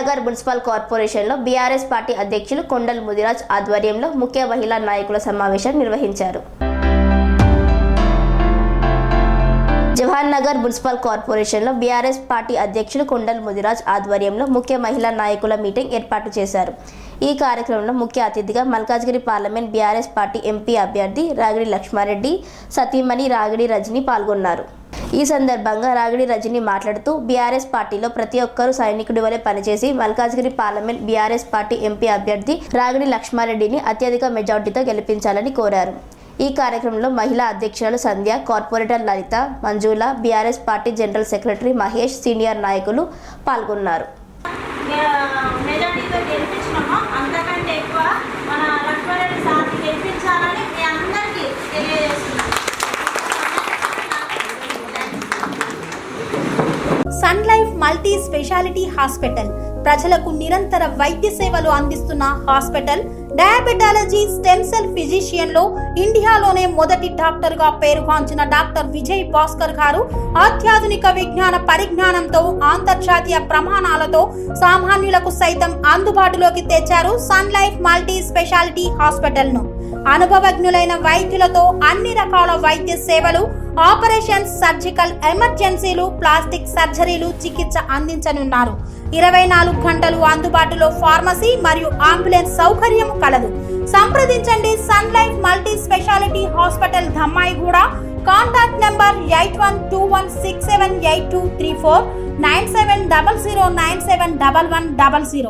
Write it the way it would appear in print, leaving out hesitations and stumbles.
Nagar municipal కార్పొరేషన్లో BRS party అధ్యక్షులు కొండల్ ముదిరాజ్ ఆధ్వర్యంలో ముఖ్య మహిళా నాయకుల సమావేశం నిర్వహించారు. నగర్ మున్సిపల్ కార్పొరేషన్లో బీఆర్ఎస్ పార్టీ అధ్యక్షులు కొండల్ ముదిరాజ్ ఆధ్వర్యంలో ముఖ్య మహిళా నాయకుల మీటింగ్ ఏర్పాటు చేశారు. ఈ కార్యక్రమంలో ముఖ్య అతిథిగా Malkajgiri parliament BRS party MP అభ్యర్థి రాగిడి లక్ష్మారెడ్డి సతీమణి రాగిడి రజని పాల్గొన్నారు. ఈ సందర్భంగా రాగిడి రజని మాట్లాడుతూ బీఆర్ఎస్ పార్టీలో ప్రతి ఒక్కరూ సైనికుడి వలె పనిచేసి Malkajgiri parliament BRS party MP అభ్యర్థి రాగిడి లక్ష్మారెడ్డిని అత్యధిక మెజార్టీతో గెలిపించాలని కోరారు. ఈ కార్యక్రమంలో మహిళా అధ్యక్షురాలు Sandhya, corporator Lalitha, Manjula, BRS party general secretary Mahesh, senior నాయకులు పాల్గొన్నారు. Sun Life multi speciality hospital ప్రజలకు నిరంతర వైద్య సేవలు అందిస్తున్న hospital. Diabetology, stem cell physician లో ఇండియాలోనే మొదటి డాక్టర్ గా పేరుగాంచిన డాక్టర్ విజయ్ భాస్కర్ గారు అత్యాధునిక విజ్ఞాన పరిజ్ఞానంతో అంతర్జాతీయ ప్రమాణాలతో సామాన్యులకు సైతం అందుబాటులోకి తెచ్చారు Sun Life multi speciality hospital ను. అనుభవజ్ఞులైన వైద్యులతో అన్ని రకాల వైద్య సేవలు, ఆపరేషన్స్, సర్జికల్ ఎమర్జెన్సీలు, ప్లాస్టిక్ సర్జరీలు, చికిత్స అందించనున్నారు. 24 గంటలు అందుబాటులో ఫార్మసీ మరియు అంబులెన్స్ సౌకర్యం కలదు. సంప్రదించండి Sun Life multi speciality hospital, Dammaiguda. Contact number 8121678234 9700971100.